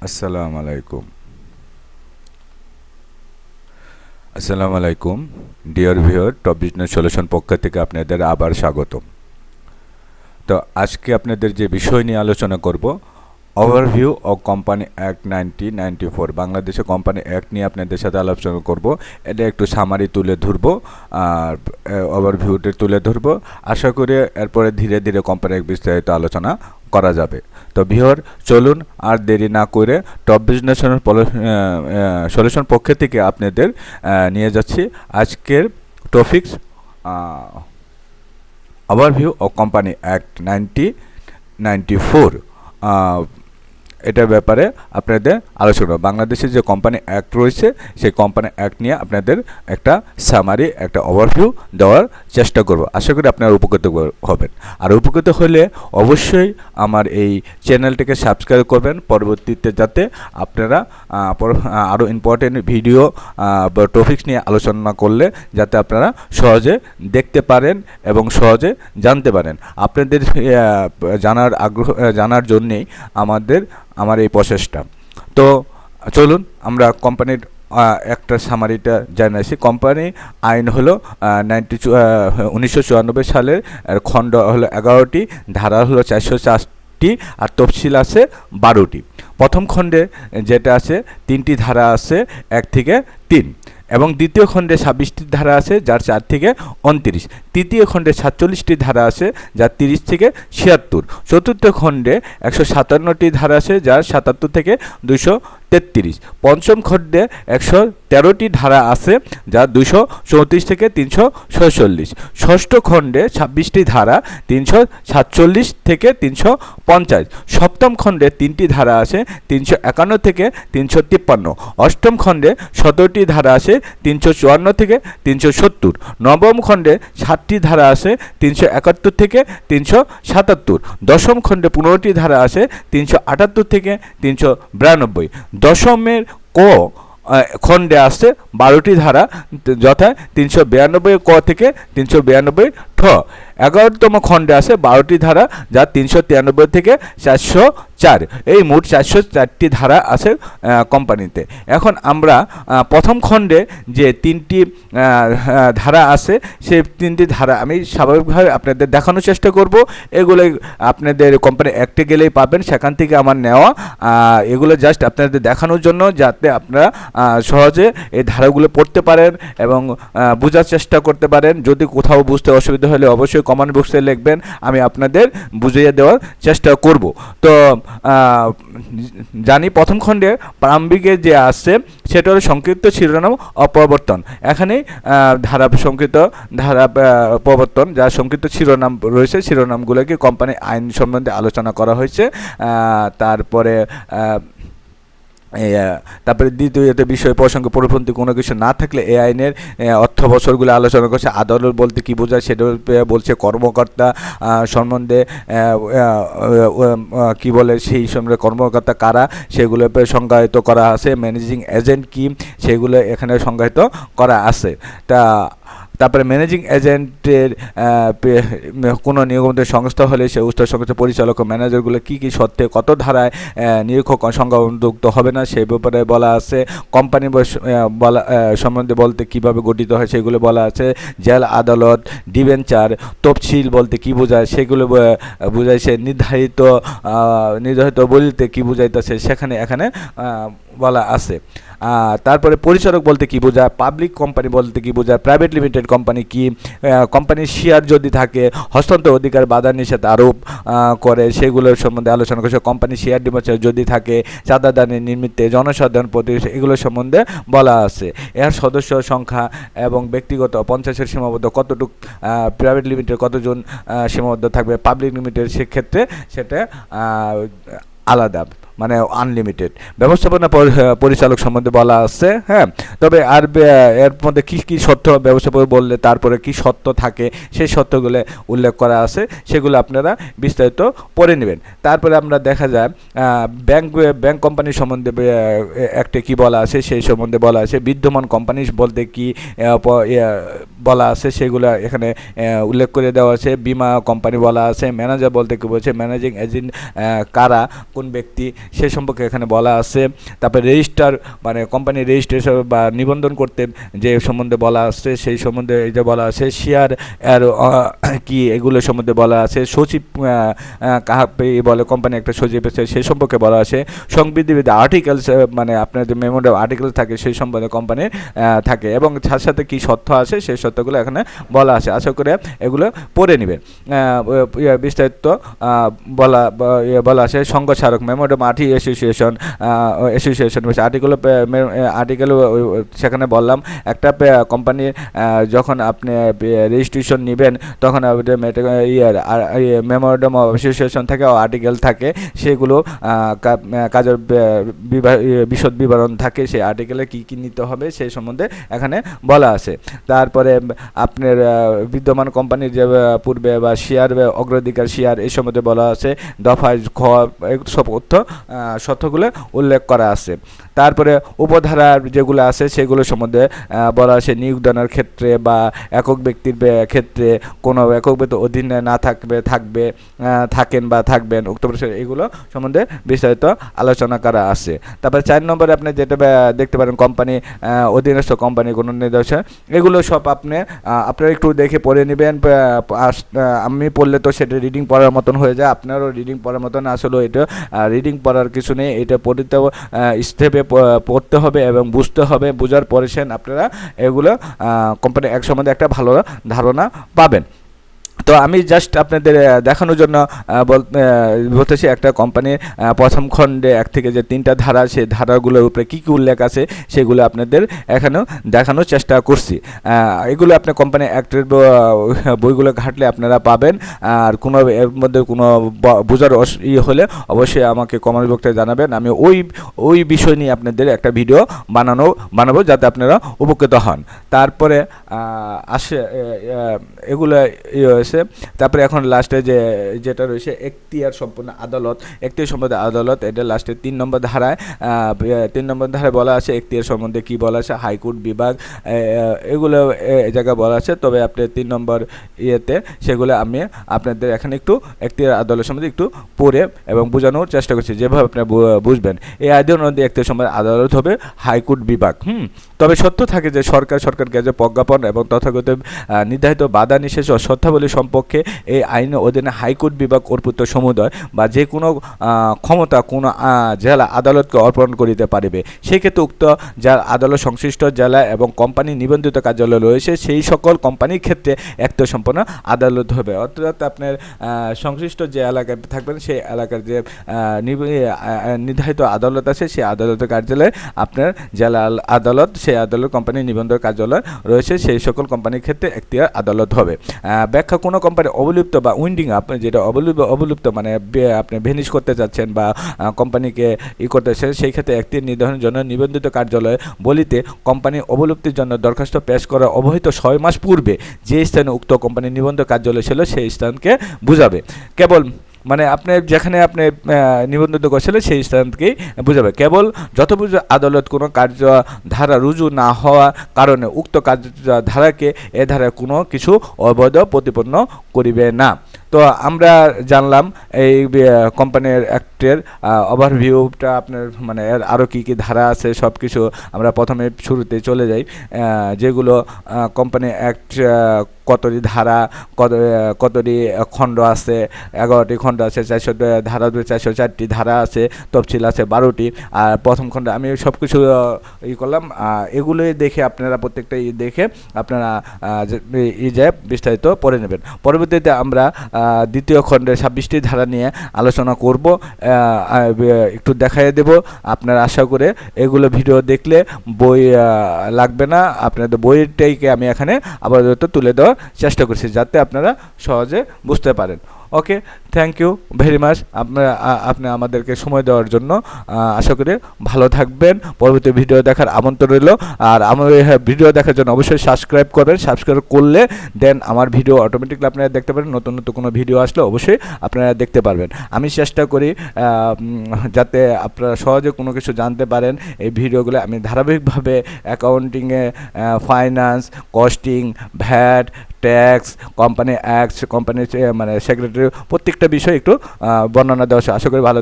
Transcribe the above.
আসসালামু আলাইকুম। আসসালামু আলাইকুম dear viewer, top business solution পক্ষ থেকে আপনাদের আবার স্বাগতম। তো আজকে আপনাদের যে বিষয় নিয়ে আলোচনা করব, ওভারভিউ অফ কোম্পানি অ্যাক্ট 1994, বাংলাদেশে কোম্পানি অ্যাক্ট নিয়ে আপনাদের সাথে আলোচনা করব। এটা একটু সামারি তুলে ধরবো আর ওভারভিউতে তুলে ধরবো। আশা করি এরপরে ধীরে ধীরে কোম্পানি অ্যাক্ট বিস্তারিত আলোচনা করা যাবে। তো ভিউয়ার, চলুন আর দেরি না করে টপ বিজনেস সলিউশন পক্ষ থেকে আপনাদের নিয়ে যাচ্ছি আজকের topics, overview of company act 1994। এটার ব্যাপারে আপনাদের আলোচনা, বাংলাদেশের যে কোম্পানি অ্যাক্ট রয়েছে সেই কোম্পানি অ্যাক্ট নিয়ে আপনাদের একটা সামারি, একটা ওভারভিউ দেওয়ার চেষ্টা করব। আশা করি আপনারা উপকৃত হবেন। আর উপকৃত হলে অবশ্যই আমার এই চ্যানেলটিকে সাবস্ক্রাইব করবেন, পরবর্তীতে যাতে আপনারা আরও ইম্পর্টেন্ট ভিডিও বা টপিকস নিয়ে আলোচনা করলে যাতে আপনারা সহজে দেখতে পারেন এবং সহজে জানতে পারেন। আপনাদের জানার জন্যেই আমার এই প্রসেসটা। তো চলুন আমরা কোম্পানির একটা সামারিটা জানাইছি। কোম্পানি আইন হলো 1994 সালের, খণ্ড হলো 11টি, ধারা হলো 404টি, আর তফসিল আছে 12টি। প্রথম খণ্ডে যেটা আছে 3টি ধারা আছে 1 থেকে 3, এবং দ্বিতীয় খণ্ডে 26টি ধারা আছে যার 4 থেকে 29, তৃতীয় খণ্ডে 47টি ধারা আছে যার 30 থেকে 76, চতুর্থ খণ্ডে 157টি ধারা আছে যার 77 থেকে 233, পঞ্চম খণ্ডে 113টি ধারা আছে যার 234 থেকে 346, ষষ্ঠ খণ্ডে 26টি ধারা 347 থেকে 350, সপ্তম খণ্ডে 3টি ধারা আছে 351 থেকে 353, অষ্টম খণ্ডে 17টি ধারা আছে 354 থেকে 370, নবম খণ্ডে 60টি ধারা আছে 371 থেকে 377, দশম খণ্ডে 15টি ধারা আছে 378 থেকে 392, দশমের খণ্ডে আছে 12টি ধারা, যথা 392 ক থেকে 392 ঠ। 11তম খণ্ডে আছে 12টি ধারা যা 393 থেকে 404। এই মোট 404টি ধারা আছে কোম্পানিতে। এখন আমরা প্রথম খণ্ডে যে 3টি ধারা আছে সেই 3টি ধারা আমি স্বাভাবিকভাবে আপনাদের দেখানোর চেষ্টা করব। এগুলো আপনাদের কোম্পানি অ্যাক্টে গেলেই পাবেন, সেখান থেকে আমার নেওয়া। এগুলো জাস্ট আপনাদের দেখানোর জন্য যাতে আপনারা সহজে এই ধারাগুলো পড়তে পারেন এবং বোঝার চেষ্টা করতে পারেন। যদি কোথাও বুঝতে অসুবিধা হলে অবশ্যই কমেন্ট বক্সে লিখবেন, আমি আপনাদের বুঝিয়ে দেওয়ার চেষ্টা করব। তো জানি প্রথম খণ্ডে প্রারম্ভিকে যে আছে সেটা হলো সংক্ষিপ্ত শিরোনাম অপরিবর্তন। এখানে সংক্ষিপ্ত ধারা প্রবর্তন, যা সংক্ষিপ্ত শিরোনাম রয়েছে শিরোনামগুলোকে কোম্পানি আইন সম্বন্ধে আলোচনা করা হয়েছে। তারপরে দ্বিতীয়ত বিষয় প্রসঙ্গে পরিপন্থী কোনো কিছু না থাকলে এই আইনের অর্থ বছরগুলো আলোচনা করছে। আদালত বলতে কী বোঝায় সেটা বলছে, কর্মকর্তা সম্বন্ধে কি বলে সেই সম্বন্ধে কর্মকর্তা কারা সেগুলো সংজ্ঞায়িত করা আছে। ম্যানেজিং এজেন্ট কি সেগুলো এখানে সংজ্ঞায়িত করা আছে। তারপরে ম্যানেজিং এজেন্টের কোনো নিয়মিত সংস্থা হলে সে উচ্চ সংস্থার পরিচালক ও ম্যানেজারগুলো কী কী সত্ত্বে কত ধারায় নিরীক্ষক সংজ্ঞাযুক্ত হবে না সেই ব্যাপারে বলা আছে। কোম্পানি সম্বন্ধে বলতে কিভাবে গঠিত হয় সেগুলো বলা আছে। জেল, আদালত, ডিবেঞ্চার, তফসিল বলতে কী বোঝায় সেগুলো বুঝাইছে। নির্ধারিত বলতে কী বুঝাইতেছে এখানে বলা আছে। তারপরে পরিচালক বলতে কী বোঝায়, পাবলিক কোম্পানি বলতে কী বোঝায়, প্রাইভেট লিমিটেড কোম্পানি কি, কোম্পানির শেয়ার যদি থাকে হস্তান্তর অধিকার বাধা নিষেধ আরোপ করে সেগুলোর সম্বন্ধে আলোচনা করছে। কোম্পানির শেয়ার ডিপোজিট যদি থাকে, চাঁদাদানি নিমিত্তে জনসাধারণ প্রতি এগুলোর সম্বন্ধে বলা আছে। এর সদস্য সংখ্যা এবং ব্যক্তিগত 50-এর সীমাবদ্ধ কতটুকু, প্রাইভেট লিমিটেড কতজন সীমাবদ্ধ থাকবে, পাবলিক লিমিটেড সেক্ষেত্রে সেটা আলাদা, মানে আনলিমিটেড। ব্যবস্থাপনা পরিচালক সম্বন্ধে বলা আছে। হ্যাঁ, তবে আর এর মধ্যে কী কী সত্য ব্যবস্থাপনা বললে তারপরে কি সত্য থাকে সেই সত্যগুলো উল্লেখ করা আছে, সেগুলো আপনারা বিস্তারিত পড়ে নেবেন। তারপরে আমরা দেখা যায় ব্যাংক কোম্পানি সম্বন্ধে একটা কি বলা আছে সেই সম্বন্ধে বলা আছে। বিদ্যমান কোম্পানি বলতে কি বলা আছে সেগুলো এখানে উল্লেখ করে দেওয়া আছে। বিমা কোম্পানি বলা আছে। ম্যানেজার বলতে কী বলছে, ম্যানেজিং এজেন্ট কারা, কোন ব্যক্তি সেই সম্পর্কে এখানে বলা আছে। তারপরে রেজিস্টার মানে কোম্পানি রেজিস্ট্রেশন বা নিবন্ধন করতে যে সম্বন্ধে বলা আছে সেই সম্বন্ধে এই যে বলা আছে। শেয়ার আর কি এগুলো সম্বন্ধে বলা আছে। সচিব কাহাকে বলে, কোম্পানি একটা সচিব আছে সেই সম্পর্কে বলা আছে। সংবিধিবিধি আর্টিকেলস মানে আপনার যে মেমোরিয়াল আর্টিকেল থাকে সেই সম্বন্ধে কোম্পানির থাকে, এবং তার সাথে কী শর্ত আছে সেই শর্তগুলো এখানে বলা আছে। আশা করে এগুলো পড়ে নেবেন। বিস্তারিত বলা আছে। সংঘ স্মারক মেমোরিয়াম অ্যাসোসিয়েশন আর্টিকেল সেখানে বললাম একটা কোম্পানির যখন আপনি রেজিস্ট্রেশন নেবেন তখন মেমোরিয়াম অ্যাসোসিয়েশন থাকে, আর্টিকেল থাকে, সেগুলো কাজের বিশদ বিবরণ থাকে। সেই আর্টিকেলে কী কী নিতে হবে সেই সম্বন্ধে এখানে বলা আছে। তারপরে আপনার বিদ্যমান কোম্পানির যে পূর্বে বা শেয়ার অগ্রাধিকার শেয়ার এই সম্বন্ধে বলা আছে। দফায় খ সব শর্তগুলো উল্লেখ করা আছে। তারপরে উপধারা যেগুলো আছে সেগুলো সম্বন্ধে বলা আছে। নিয়োগদানের ক্ষেত্রে বা একক ব্যক্তির ক্ষেত্রে কোনো একক ব্যক্তির অধীনে না থাকেন বা থাকবেন উক্ত এগুলো সম্বন্ধে বিস্তারিত আলোচনা করা আছে। তারপরে 4 নম্বরে আপনি যেটা দেখতে পারেন কোম্পানি অধীনস্থ কোম্পানি কোনো নির্দেশন, এগুলো সব আপনারা একটু দেখে পড়ে নেবেন। আমি পড়লে তো সেটা রিডিং পড়ার মতন হয়ে যায়, আপনারও রিডিং পড়ার মতন। আসলে এটা রিডিং পড়ার কিছু নেই, এটা পড়তে স্টেপে পড়তে হবে এবং বুঝতে হবে। বোঝার পরে আপনারা এগুলো কোম্পানি এক সম্বন্ধে একটা ভালো ধারণা পাবেন। তো আমি জাস্ট আপনাদের দেখানোর জন্য বলতেছি একটা কোম্পানির প্রথম খণ্ডে 1 থেকে যে 3টা ধারা, সেই ধারাগুলোর উপরে কী কী উল্লেখ আছে সেগুলো আপনাদের এখানেও দেখানোর চেষ্টা করছি। এগুলো আপনি কোম্পানি অ্যাক্টের বইগুলো ঘাটলে আপনারা পাবেন। আর কোনো এর মধ্যে কোনো বোঝার হলে অবশ্যই আমাকে কমেন্ট বক্সে জানাবেন। আমি ওই বিষয় নিয়ে আপনাদের একটা ভিডিও বানাবো যাতে আপনারা উপকৃত হন। তারপরে আসে এগুলো হয়েছে। তারপরে এখন লাস্টে যেটা রয়েছে এখতিয়ার সম্পন্ন আদালত, এখতিয়ার সম্বন্ধে আদালত, এটা লাস্টে 3 নম্বর ধারায় 3 নম্বর ধারায় বলা আছে। এখতিয়ার সম্বন্ধে কী বলা আছে, হাইকোর্ট বিভাগ এগুলো এই জায়গায় বলা আছে। তবে আপনি 3 নম্বর সেগুলো আমি আপনাদের এখানে একটু এখতিয়ার আদালত সম্বন্ধে একটু পড়ে এবং বোঝানোর চেষ্টা করছি যেভাবে আপনি বুঝবেন। এই আইনের মধ্যে এখতিয়ার সম্বন্ধে আদালত হবে হাইকোর্ট বিভাগ। তবে সত্য থাকে যে সরকার গেজে প্রজ্ঞাপন এবং তথাগত নির্ধারিত বাধা নিষেধ ও শর্তাবলী সম্পর্কে এই আইনের অধীনে হাইকোর্ট বিভাগ অর্পিত সমুদয় বা যে কোনো ক্ষমতা কোনো জেলা আদালতকে অর্পণ করিতে পারিবে। সেক্ষেত্রে উক্ত যার আদালত সংশ্লিষ্ট জেলা এবং কোম্পানি নিবন্ধিত কার্যালয় রয়েছে সেই সকল কোম্পানির ক্ষেত্রে এখতিয়ার সম্পন্ন আদালত হবে। অর্থাৎ আপনার সংশ্লিষ্ট যে এলাকায় থাকবেন সেই এলাকার যে নির্ধারিত আদালত আছে সেই আদালতের কার্যালয়ে আপনার জেলা আদালত, সেই আদালত কোম্পানির নিবন্ধন কার্যালয় রয়েছে সেই সকল কোম্পানির ক্ষেত্রে এখতিয়ার আদালত হবে। ব্যাখ্যা কোনো কোম্পানি অবলুপ্ত বা উইন্ডিং আপনি যেটা অবলুপ্ত মানে আপনি ভেনিশ করতে যাচ্ছেন বা কোম্পানিকে করতে চাচ্ছেন, সেই ক্ষেত্রে এখতিয়ার নির্ধারণের জন্য নিবন্ধিত কার্যালয় বলিতে কোম্পানি অবলুপ্তির জন্য দরখাস্ত পেশ করা অবহিত 6 মাস পূর্বে যে স্থানে উক্ত কোম্পানির নিবন্ধিত কার্যালয় ছিল সেই স্থানকে বুঝাবে। কেবল মানে আপনি যেখানে আপনি নিবন্ধিত করছিলেন সেই স্থানকেই বুঝাবে। কেবল যতবুঝ আদালত কোনো কার্য ধারা রুজু না হওয়ার কারণে উক্ত কার্য ধারাকে এ ধারায় কোনো কিছু অবৈধ প্রতিপন্ন করিবে না। তো আমরা জানলাম এই কোম্পানির অ্যাক্টের ওভারভিউটা আপনার মানে এর আরও কী কী ধারা আছে সব কিছু আমরা প্রথমে শুরুতে চলে যাই। যেগুলো কোম্পানি অ্যাক্ট কতটি ধারা কতটি খণ্ড আছে, 11টি খণ্ড আছে, ধারা 404টি ধারা আছে, তফসিল আছে 12টি। আর প্রথম খণ্ডে আমি সব কিছু করলাম। এগুলোই দেখে আপনারা প্রত্যেকটা দেখে আপনারা বিস্তারিত পড়ে নেবেন। পরবর্তীতে আমরা দ্বিতীয় খণ্ডে 26টি ধারা নিয়ে আলোচনা করব, একটু দেখাইয়ে দেব। আপনারা আশা করে এগুলো ভিডিও দেখলে বই লাগবে না, আপনাদের বইটাইকে আমি এখানে আপাতত তুলে দেওয়ার চেষ্টা করছি যাতে আপনারা সহজে বুঝতে পারেন। ওকে, থ্যাংক ইউ ভেরি মাচ আপনি আমাদেরকে সময় দেওয়ার জন্য। আশা করি ভালো থাকবেন। পরবর্তী ভিডিও দেখার আমন্ত্রণ রইল। আর আমার ভিডিও দেখার জন্য অবশ্যই সাবস্ক্রাইব করবেন। সাবস্ক্রাইব করলে দেন আমার ভিডিও অটোমেটিকলি আপনারা দেখতে পারেন। নতুন কোনো ভিডিও আসলে অবশ্যই আপনারা দেখতে পারবেন। আমি চেষ্টা করি যাতে আপনারা সহজে কোনো কিছু জানতে পারেন। এই ভিডিওগুলো আমি ধারাবাহিকভাবে অ্যাকাউন্টিংয়ে, finance, costing, VAT, tax, company act, কোম্পানির মানে সেক্রেটারি প্রত্যেকটা বিষয় একটু বর্ণনা দেওয়া। আশা করি ভালো